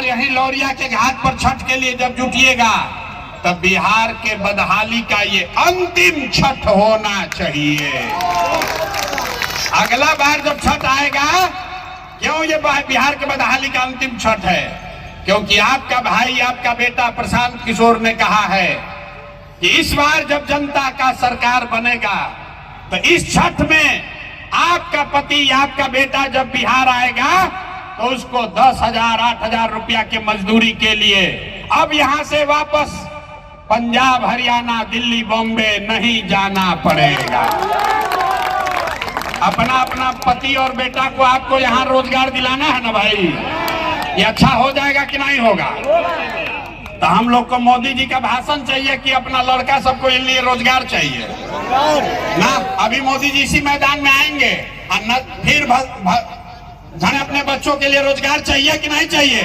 यहीं लौरिया के घाट पर छठ के लिए जब जुटिएगा तब बिहार के बदहाली का ये अंतिम छठ होना चाहिए। अगला बार जब छठ आएगा, क्यों ये बिहार के बदहाली का अंतिम छठ है? क्योंकि आपका भाई, आपका बेटा प्रशांत किशोर ने कहा है कि इस बार जब जनता का सरकार बनेगा तो इस छठ में आपका पति, आपका बेटा जब बिहार आएगा तो उसको 10,000 8,000 रुपया के मजदूरी के लिए अब यहां से वापस पंजाब, हरियाणा, दिल्ली, बॉम्बे नहीं जाना पड़ेगा। अपना अपना पति और बेटा को आपको यहाँ रोजगार दिलाना है ना भाई। ये अच्छा हो जाएगा कि नहीं होगा? तो हम लोग को मोदी जी का भाषण चाहिए कि अपना लड़का सबको इन लिए रोजगार चाहिए ना। अभी मोदी जी इसी मैदान में आएंगे और न फिर जाने अपने बच्चों के लिए रोजगार चाहिए कि नहीं चाहिए?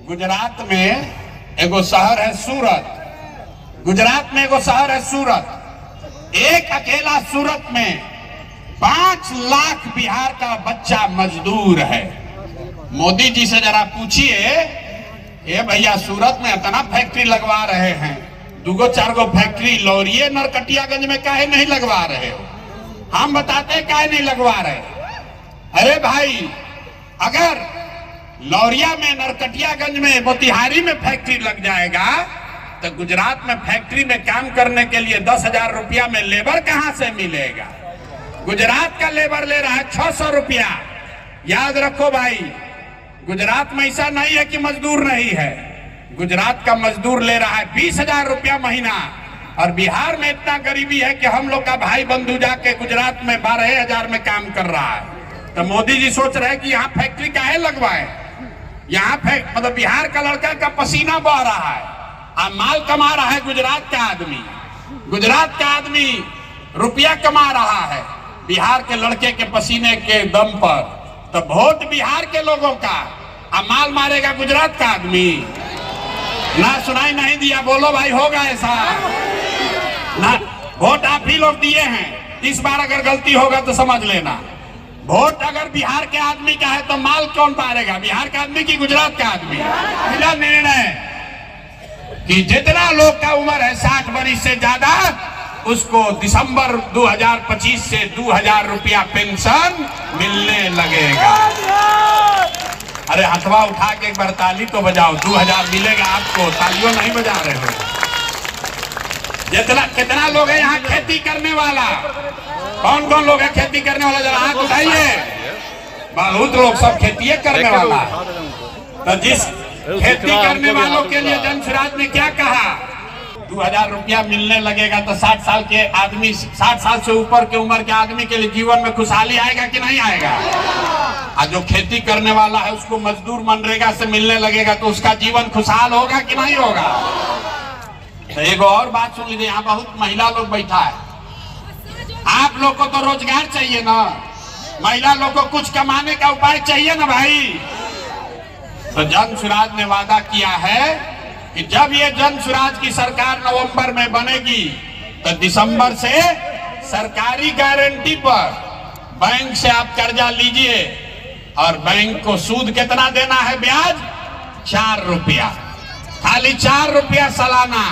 गुजरात में एगो शहर है सूरत। गुजरात में एगो शहर है सूरत। एक अकेला सूरत में 5 लाख बिहार का बच्चा मजदूर है। मोदी जी से जरा पूछिए, ये भैया सूरत में इतना फैक्ट्री लगवा रहे हैं, 2-4 गो फैक्ट्री लौरिये नरकटियागंज में काहे नहीं लगवा रहे हो? हम बताते काहे नहीं लगवा रहे? अरे भाई, अगर लौरिया में, नरकटियागंज में, मोतिहारी में फैक्ट्री लग जाएगा तो गुजरात में फैक्ट्री में काम करने के लिए 10,000 रुपया में लेबर कहां से मिलेगा? गुजरात का लेबर ले रहा है 600 रुपया। याद रखो भाई, गुजरात में ऐसा नहीं है कि मजदूर नहीं है। गुजरात का मजदूर ले रहा है 20,000 रुपया महीना। और बिहार में इतना गरीबी है कि हम लोग का भाई बंधु जाके गुजरात में 12,000 में काम कर रहा है। तो मोदी जी सोच रहे हैं कि यहाँ फैक्ट्री काहे लगवाए? यहाँ मतलब बिहार का लड़का का पसीना बह रहा है और माल कमा रहा है गुजरात का आदमी। गुजरात का आदमी रुपया कमा रहा है बिहार के लड़के के पसीने के दम पर। तो वोट बिहार के लोगों का और माल मारेगा गुजरात का आदमी। ना सुनाई नहीं दिया, बोलो भाई, होगा ऐसा ना? वोट आप ही लोग दिए हैं। इस बार अगर गलती होगा तो समझ लेना। वोट अगर बिहार के आदमी का है तो माल कौन मारेगा? बिहार का आदमी की गुजरात का आदमी? मिला निर्णय कि जितना लोग का उम्र है 60 वर्ष से ज्यादा, उसको दिसंबर 2025 से 2,000 रुपया पेंशन मिलने लगेगा। अरे हथवा उठा के एक बार ताली तो बजाओ। 2,000 मिलेगा आपको। तालियों नहीं बजा रहे हो? कितना लोग है यहाँ खेती करने वाला? कौन कौन लोग है खेती करने वाला? जरा हाथ उठाइए। बहुत लोग, सब खेती करने वाला। तो जिस खेती करने वालों के लिए जनसुराज ने क्या कहा? 2,000 रुपया मिलने लगेगा तो 60 साल के आदमी, 60 साल से ऊपर के उम्र के आदमी के लिए जीवन में खुशहाली आएगा कि नहीं आएगा? और जो खेती करने वाला है उसको मजदूर मनरेगा से मिलने लगेगा तो उसका जीवन खुशहाल होगा कि नहीं होगा? तो एक और बात सुन लीजिए, यहाँ बहुत महिला लोग बैठा है। आप लोग को तो रोजगार चाहिए ना? महिला लोग को कुछ कमाने का उपाय चाहिए ना भाई? तो जनसुराज ने वादा किया है कि जब ये जनसुराज की सरकार नवंबर में बनेगी तो दिसंबर से सरकारी गारंटी पर बैंक से आप कर्जा लीजिए और बैंक को सूद कितना देना है? ब्याज 4 रुपया, खाली 4 रुपया सालाना।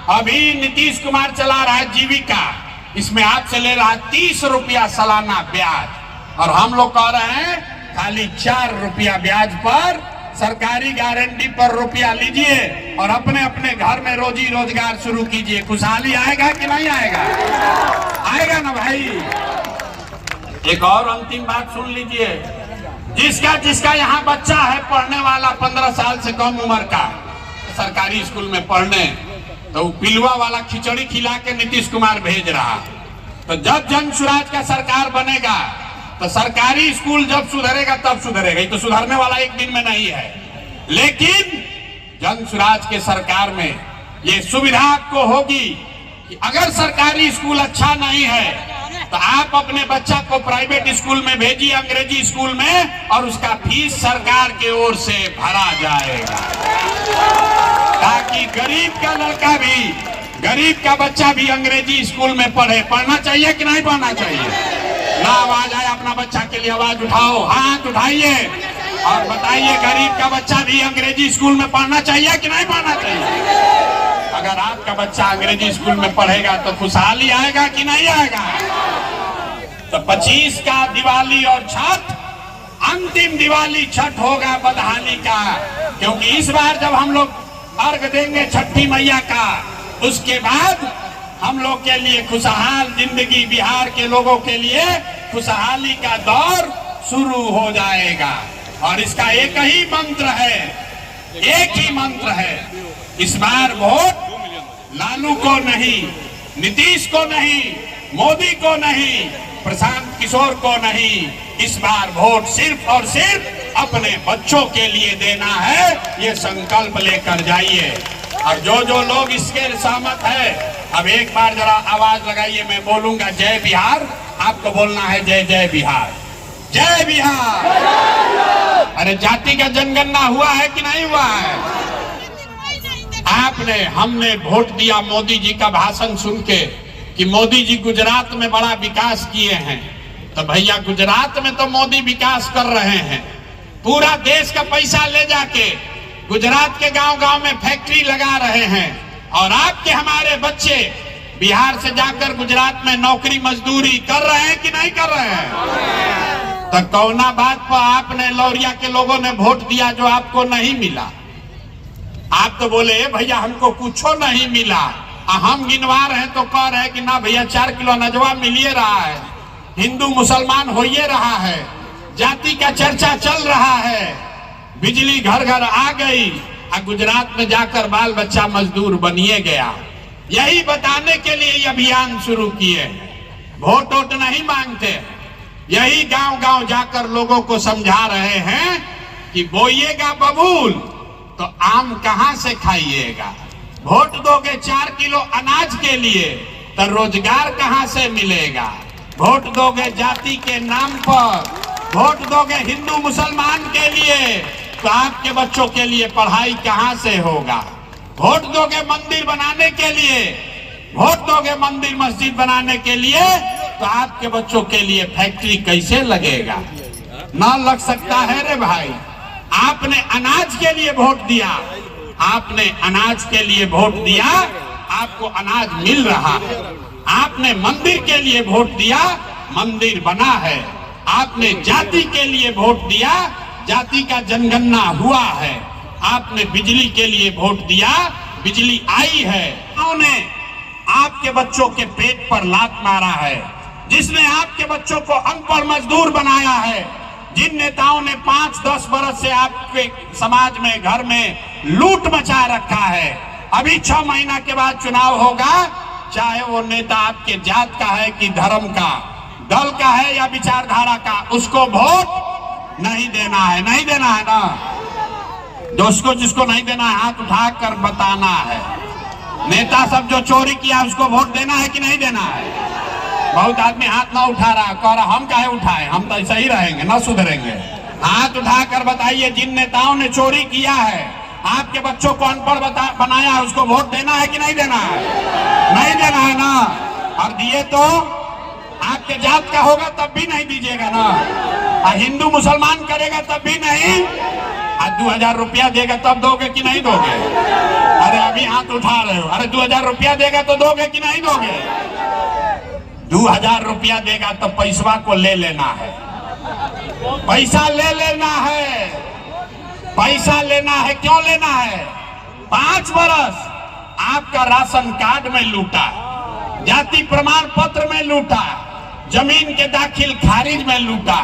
अभी नीतीश कुमार चला रहा है जीविका, इसमें आपसे ले रहा है 30 रुपया सालाना ब्याज। और हम लोग कह रहे हैं खाली 4 रुपया ब्याज पर सरकारी गारंटी पर रुपया लीजिए और अपने अपने घर में रोजी रोजगार शुरू कीजिए। खुशहाली आएगा कि नहीं आएगा? आएगा ना भाई? एक और अंतिम बात सुन लीजिए। जिसका यहाँ बच्चा है पढ़ने वाला 15 साल से कम उम्र का, सरकारी स्कूल में पढ़ने, तो पिलवा वाला खिचड़ी खिला के नीतीश कुमार भेज रहा। तो जब जनसुराज का सरकार बनेगा तो सरकारी स्कूल जब सुधरेगा तब सुधरेगा। ये तो सुधरने वाला एक दिन में नहीं है, लेकिन जनसुराज के सरकार में ये सुविधा आपको होगी कि अगर सरकारी स्कूल अच्छा नहीं है तो आप अपने बच्चा को प्राइवेट स्कूल में भेजिए, अंग्रेजी स्कूल में, और उसका फीस सरकार की ओर से भरा जाएगा ताकि गरीब का लड़का भी, गरीब का बच्चा भी अंग्रेजी स्कूल में पढ़े। पढ़ना चाहिए कि नहीं पढ़ना चाहिए? ना आवाज आए अपना बच्चा के लिए आवाज उठाओ, हाथ उठाइए और बताइए, गरीब का बच्चा भी अंग्रेजी स्कूल में पढ़ना चाहिए कि नहीं पढ़ना चाहिए? अगर आपका बच्चा अंग्रेजी स्कूल में पढ़ेगा तो खुशहाली आएगा कि नहीं आएगा? तो 25 का दिवाली और छठ, अंतिम दिवाली छठ होगा बदहाली का, क्योंकि इस बार जब हम लोग अर्घ देंगे छठी मैया का, उसके बाद हम लोग के लिए खुशहाल जिंदगी, बिहार के लोगों के लिए खुशहाली का दौर शुरू हो जाएगा। और इसका एक ही मंत्र है, एक ही मंत्र है, इस बार वोट लालू को नहीं, नीतीश को नहीं, मोदी को नहीं, प्रशांत किशोर को नहीं, इस बार वोट सिर्फ और सिर्फ अपने बच्चों के लिए देना है। ये संकल्प लेकर जाइए। और जो लोग इसके सहमत है, अब एक बार जरा आवाज लगाइए, मैं बोलूंगा जय बिहार, आपको बोलना है जय जय बिहार, जय बिहार। अरे जाति का जनगणना हुआ है कि नहीं हुआ है? हमने वोट दिया मोदी जी का भाषण सुन के कि मोदी जी गुजरात में बड़ा विकास किए हैं, तो भैया गुजरात में तो मोदी विकास कर रहे हैं, पूरा देश का पैसा ले जाके गुजरात के गांव-गांव में फैक्ट्री लगा रहे हैं, और आपके हमारे बच्चे बिहार से जाकर गुजरात में नौकरी मजदूरी कर रहे हैं कि नहीं कर रहे हैं? तो कौना बात पर आपने लौरिया के लोगों ने वोट दिया जो आपको नहीं मिला? आप तो बोले भैया हमको कुछ नहीं मिला, हम गिनवा रहे हैं तो कह रहे हैं कि ना भैया 4 किलो अनजवा मिलिए रहा है, हिंदू मुसलमान होइए रहा है, जाति का चर्चा चल रहा है, बिजली घर घर आ गई, और गुजरात में जाकर बाल बच्चा मजदूर बनिए गया। यही बताने के लिए ये अभियान शुरू किए। वोट वोट नहीं मांगते, यही गांव गांव जाकर लोगों को समझा रहे हैं कि बोइएगा बबूल तो आम कहां से खाइएगा, वोट दोगे 4 किलो अनाज के लिए तो रोजगार कहां से मिलेगा, वोट दोगे जाति के नाम पर, वोट दोगे हिंदू मुसलमान के लिए तो आपके बच्चों के लिए पढ़ाई कहां से होगा, वोट दोगे मंदिर बनाने के लिए, वोट दोगे मंदिर मस्जिद बनाने के लिए तो आपके बच्चों के लिए फैक्ट्री कैसे लगेगा? ना लग सकता है रे भाई। आपने अनाज के लिए वोट दिया, आपने अनाज के लिए वोट दिया, आपको अनाज मिल रहा है। आपने मंदिर के लिए वोट दिया, मंदिर बना है। आपने जाति के लिए वोट दिया, जाति का जनगणना हुआ है। आपने बिजली के लिए वोट दिया, बिजली आई है। उन्होंने आपके बच्चों के पेट पर लात मारा है, जिसने आपके बच्चों को अनपढ़ मजदूर बनाया है, जिन नेताओं ने 5-10 बरस से आपके समाज में घर में लूट मचा रखा है। अभी 6 महीना के बाद चुनाव होगा, चाहे वो नेता आपके जात का है कि धर्म का, दल का है या विचारधारा का, उसको वोट नहीं देना है। नहीं देना है ना? दोस्तों, जिसको नहीं देना है हाथ उठाकर बताना है। नेता सब जो चोरी किया उसको वोट देना है कि नहीं देना है? बहुत आदमी हाथ ना उठा रहा, कह रहा हम काहे उठाए, हम तो ऐसा ही रहेंगे, ना सुधरेंगे। हाथ उठाकर बताइए, जिन नेताओं ने चोरी किया है, आपके बच्चों को अनपढ़ बनाया है, उसको वोट देना है कि नहीं देना है? नहीं देना है ना? और दिए तो आपके जात का होगा तब भी नहीं दीजिएगा ना, और हिंदू मुसलमान करेगा तब भी नहीं। आज 2000 रुपया देगा तब दोगे कि नहीं दोगे? अरे अभी हाथ उठा रहे हो। अरे 2000 रुपया देगा तो दोगे कि नहीं दोगे? 2000 रुपया देगा तो पैसवा को ले लेना है, पैसा ले लेना है, पैसा लेना है। क्यों लेना है? 5 बरस आपका राशन कार्ड में लूटा, जाति प्रमाण पत्र में लूटा, जमीन के दाखिल खारिज में लूटा,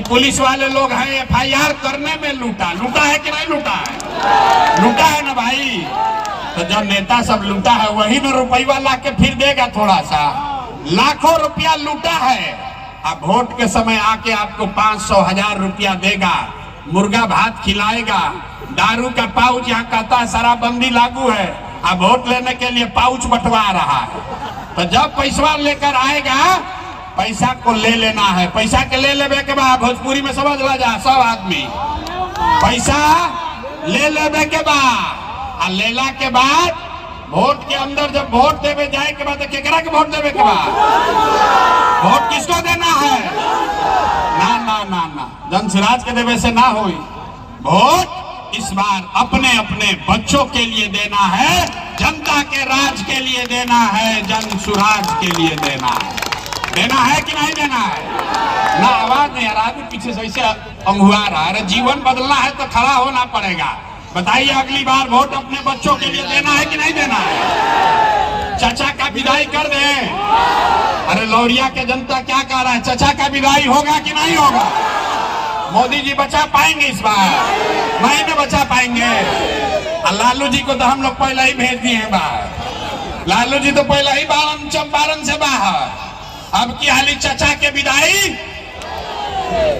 पुलिस वाले लोग हैं FIR करने में लूटा। लूटा है कि नहीं लूटा है? लूटा है ना भाई। तो जो नेता सब लूटा है वही ना रुपया ला के फिर देगा, थोड़ा सा लाखों रुपया लूटा है। अब वोट के समय आके आपको 500-1000 रुपया देगा, मुर्गा भात खिलाएगा, दारू का पाउच, यहाँ कहता है शराबबंदी लागू है, अब वोट लेने के लिए पाउच बंटवा रहा है। तो जब पैसा लेकर आएगा, पैसा को ले लेना है। पैसा के ले लेवे के बाद, भोजपुरी में समझ ला जा सब आदमी, पैसा ले लेवे के बाद, लेला के बाद वोट के अंदर जब वोट देवे जाए के बाद केकरा के वोट देवे के बाद, वोट किसको देना है? ना ना ना ना, जनसुराज के देवे से ना होई। वोट इस बार अपने अपने बच्चों के लिए देना है, जनता के राज के लिए देना है, जन सुराज के लिए देना है कि नहीं देना है? ना आवाज नहीं आ रहा, आदमी पीछे से ऐसे अंगुआ रहा है। जीवन बदलना है तो खड़ा होना पड़ेगा। बताइए, अगली बार वोट अपने बच्चों के लिए देना है कि नहीं देना है? चाचा का विदाई कर दे। अरे लौरिया के जनता क्या कह रहा है, चाचा का विदाई होगा कि नहीं होगा? मोदी जी बचा पाएंगे इस बार? नहीं ना बचा पाएंगे। लालू जी को तो हम लोग पहले ही भेज दिए हैं बाहर। लालू जी तो पहले ही चंपारण से बाहर। अब की हाली चाचा के विदाई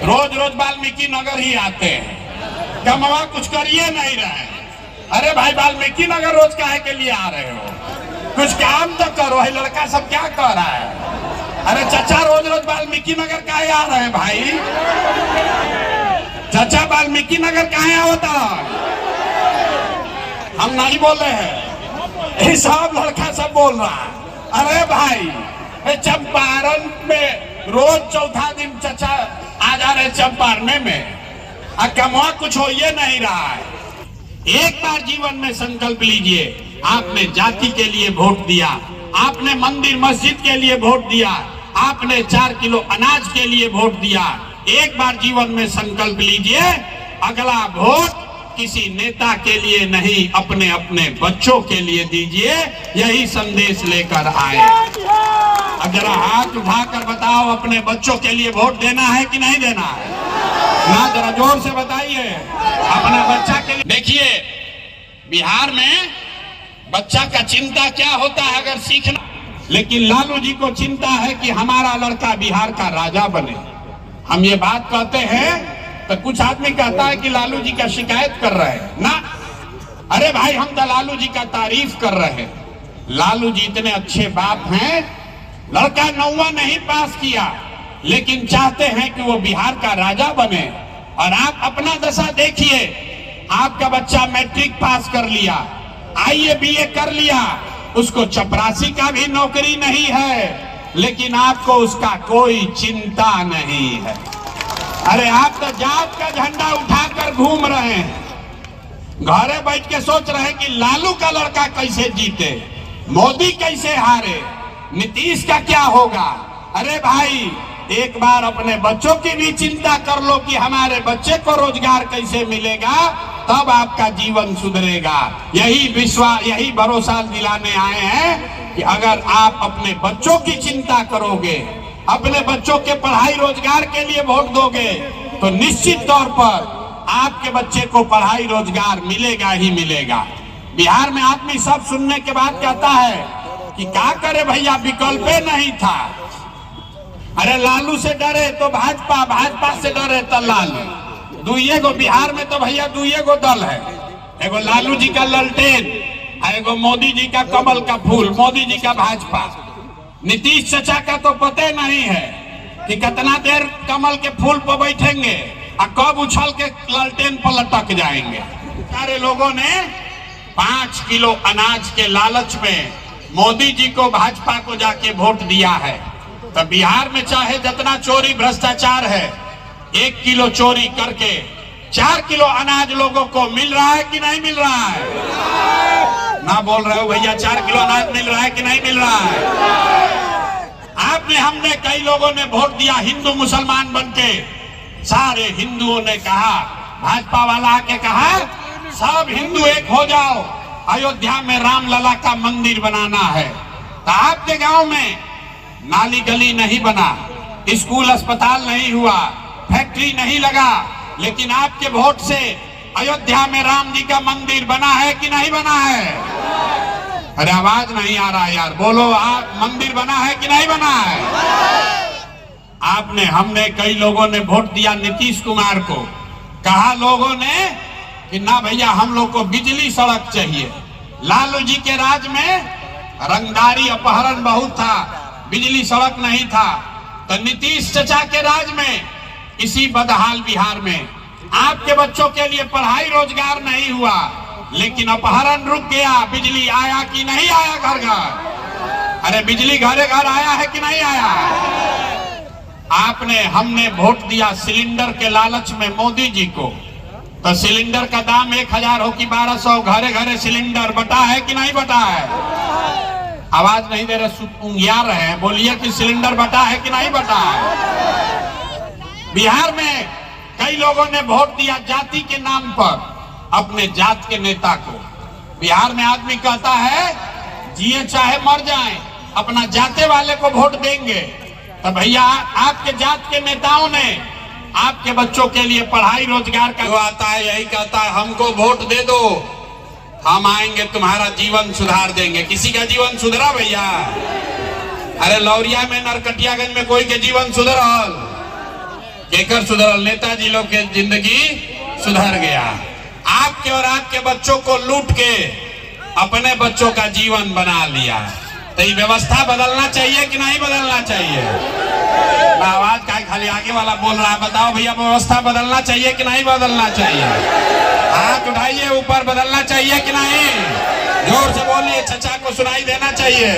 रोज रोज वाल्मीकि नगर ही आते हैं, कमवा कुछ करिए नहीं रहे। अरे भाई, वाल्मीकि नगर रोज काहे के लिए आ रहे हो? कुछ काम तो करो। है लड़का सब क्या कर रहा है? अरे चाचा रोज रोज वाल्मीकि नगर काहे आ रहे हैं भाई? चाचा वाल्मीकि नगर काहे होता? हम नहीं बोल रहे हैं, ये सब लड़का सब बोल रहा है। अरे भाई, चंपारण में रोज चौथा दिन चाचा आ जा रहे चंपारण में, कमवा कुछ हो ये नहीं रहा है। एक बार जीवन में संकल्प लीजिए, आपने जाति के लिए वोट दिया, आपने मंदिर मस्जिद के लिए वोट दिया, आपने 4 किलो अनाज के लिए वोट दिया। एक बार जीवन में संकल्प लीजिए, अगला वोट किसी नेता के लिए नहीं, अपने अपने बच्चों के लिए दीजिए। यही संदेश लेकर आए। अब जरा हाथ उठाकर बताओ, अपने बच्चों के लिए वोट देना है कि नहीं देना है? ना, जरा जोर से बताइए, अपना बच्चा के लिए। देखिए, बिहार में बच्चा का चिंता क्या होता है अगर सीखना, लेकिन लालू जी को चिंता है कि हमारा लड़का बिहार का राजा बने। हम ये बात कहते हैं तो कुछ आदमी कहता है कि लालू जी का शिकायत कर रहे हैं ना। अरे भाई, हम तो लालू जी का तारीफ कर रहे हैं। लालू जी इतने अच्छे बाप हैं, लड़का 9वां नहीं पास किया, लेकिन चाहते हैं कि वो बिहार का राजा बने। और आप अपना दशा देखिए, आपका बच्चा मैट्रिक पास कर लिया, IAA BA कर लिया, उसको चपरासी का भी नौकरी नहीं है, लेकिन आपको उसका कोई चिंता नहीं है। अरे आप तो जात का झंडा उठाकर घूम रहे हैं, घरे बैठ के सोच रहे हैं कि लालू का लड़का कैसे जीते, मोदी कैसे हारे, नीतीश का क्या होगा। अरे भाई, एक बार अपने बच्चों की भी चिंता कर लो कि हमारे बच्चे को रोजगार कैसे मिलेगा, तब आपका जीवन सुधरेगा। यही विश्वास, यही भरोसा दिलाने आए हैं कि अगर आप अपने बच्चों की चिंता करोगे, अपने बच्चों के पढ़ाई रोजगार के लिए वोट दोगे, तो निश्चित तौर पर आपके बच्चे को पढ़ाई रोजगार मिलेगा ही मिलेगा। बिहार में आदमी सब सुनने के बाद कहता है कि क्या करे भैया, विकल्प नहीं था। अरे लालू से डरे तो भाजपा, भाजपा से डरे तो लालू। दुइये गो बिहार में तो भैया दुइये गो दल है, एगो लालू जी का ललटेन, एगो मोदी जी का कमल का फूल, मोदी जी का भाजपा। नीतीश चाचा का तो पता नहीं है कि कितना देर कमल के फूल पर बैठेंगे और कब उछल के ललटेन पर लटक जाएंगे। सारे लोगों ने 5 किलो अनाज के लालच में मोदी जी को, भाजपा को जाके वोट दिया है। तो बिहार में चाहे जितना चोरी भ्रष्टाचार है, 1 किलो चोरी करके 4 किलो अनाज लोगों को मिल रहा है कि नहीं मिल रहा है? ना बोल रहे हो भैया, 4 किलो अनाज मिल रहा है कि नहीं मिल रहा है? आपने, हमने, कई लोगों ने वोट दिया हिंदू मुसलमान बनके। सारे हिंदुओं ने कहा, भाजपा वाला आके कहा, सब हिंदू एक हो जाओ, अयोध्या में रामलला का मंदिर बनाना है। तो आपके गांव में नाली गली नहीं बना, स्कूल अस्पताल नहीं हुआ, फैक्ट्री नहीं लगा, लेकिन आपके वोट से अयोध्या में राम जी का मंदिर बना है कि नहीं बना है? अरे आवाज नहीं आ रहा यार, बोलो आप, मंदिर बना है कि नहीं बना है? आपने, हमने, कई लोगों ने वोट दिया नीतीश कुमार को। कहा लोगों ने कि ना भैया, हम लोग को बिजली सड़क चाहिए। लालू जी के राज में रंगदारी अपहरण बहुत था, बिजली सड़क नहीं था। तो नीतीश चाचा के राज में इसी बदहाल बिहार में आपके बच्चों के लिए पढ़ाई रोजगार नहीं हुआ, लेकिन अपहरण रुक गया। बिजली आया कि नहीं आया घर घर? अरे बिजली घरे घर आया है कि नहीं आया? आपने, हमने वोट दिया सिलेंडर के लालच में मोदी जी को। तो सिलेंडर का दाम 1000 हो कि 1200, घरे घरे सिलेंडर बटा है कि नहीं बटा है? आवाज नहीं दे रहे, उंगिया रहे हैं, बोलिए कि सिलेंडर बटा है कि नहीं बटा है? बिहार में कई लोगों ने वोट दिया जाति के नाम पर, अपने जात के नेता को। बिहार में आदमी कहता है जिए चाहे मर जाए, अपना जाते वाले को वोट देंगे। तो भैया आपके जात के नेताओं ने आपके बच्चों के लिए पढ़ाई रोजगार का जो आता है यही कहता है हमको वोट दे दो, हम आएंगे तुम्हारा जीवन सुधार देंगे। किसी का जीवन सुधरा भैया? अरे लौरिया में, नरकटियागंज में कोई के जीवन सुधरल? केकर सुधरल? नेताजी लोग के जिंदगी सुधर गया। आपके और आपके बच्चों को लूट के अपने बच्चों का जीवन बना लिया। तो ये व्यवस्था बदलना चाहिए कि नहीं बदलना चाहिए? आवाज का खाली आगे वाला बोल रहा है, बताओ भैया व्यवस्था बदलना चाहिए कि नहीं बदलना चाहिए? हाथ उठाइए ऊपर, बदलना चाहिए कि नहीं? जोर से बोलिए, चचा को सुनाई देना चाहिए।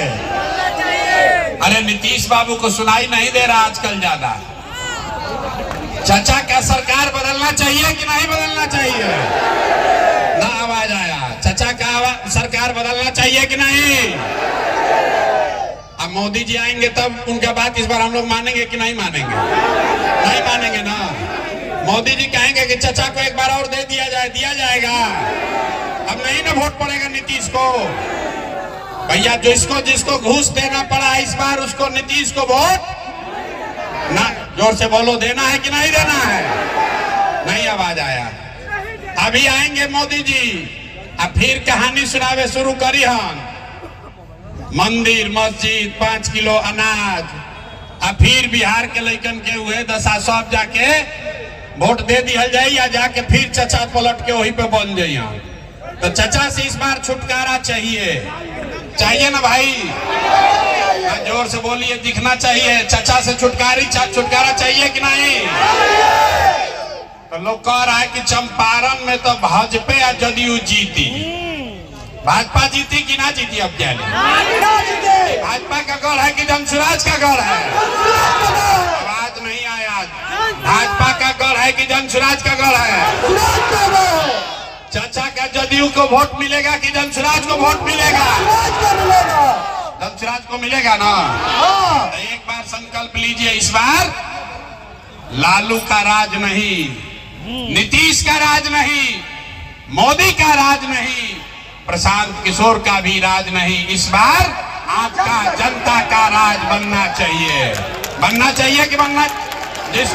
अरे नीतीश बाबू को सुनाई नहीं दे रहा आजकल ज्यादा। चचा का सरकार बदलना चाहिए कि नहीं बदलना चाहिए? ना आवाज आया। चचा का सरकार बदलना चाहिए कि नहीं? अब मोदी जी आएंगे तब उनका बात इस बार हम लोग मानेंगे कि नहीं मानेंगे? नहीं मानेंगे ना। मोदी जी कहेंगे कि चचा को एक बार और दे दिया जाए, दिया जाएगा। अब नहीं ना वोट पड़ेगा नीतीश को। भैया जिसको जिसको घूस देना पड़ा इस बार, उसको नीतीश को वोट ना। जोर से बोलो, देना है कि नहीं देना है? नहीं आवाज आया। अभी आएंगे मोदी जी, अब फिर कहानी सुनावे शुरू करी हम। मंदिर मस्जिद 5 किलो अनाज, अब फिर बिहार के लड़कन के हुए दशा सब जाके वोट दे दिया जाए, या जाके फिर चचा पलट के वही पे बन जाइए। तो चचा से इस बार छुटकारा चाहिए, चाहिए ना भाई? जोर से बोलिए, दिखना चाहिए। चचा से छुटकारा चाहिए कि नहीं? तो लोग कह रहा है कि चंपारण में तो भाजपा या जदयू जीती। भाजपा जीती कि ना जीती? अब क्या भाजपा का गढ़ है कि जनसुराज का गढ़ है? आवाज नहीं आया। भाजपा का गढ़ है कि जनसुराज का गढ़ है? चाचा का जदयू को वोट मिलेगा कि जनसुराज को वोट मिलेगा? जनसुराज को मिलेगा ना। तो एक बार संकल्प लीजिए, इस बार लालू का राज नहीं, नीतीश का राज नहीं, मोदी का राज नहीं, प्रशांत किशोर का भी राज नहीं। इस बार आपका जनता का राज बनना चाहिए। बनना चाहिए कि बनना? जिसको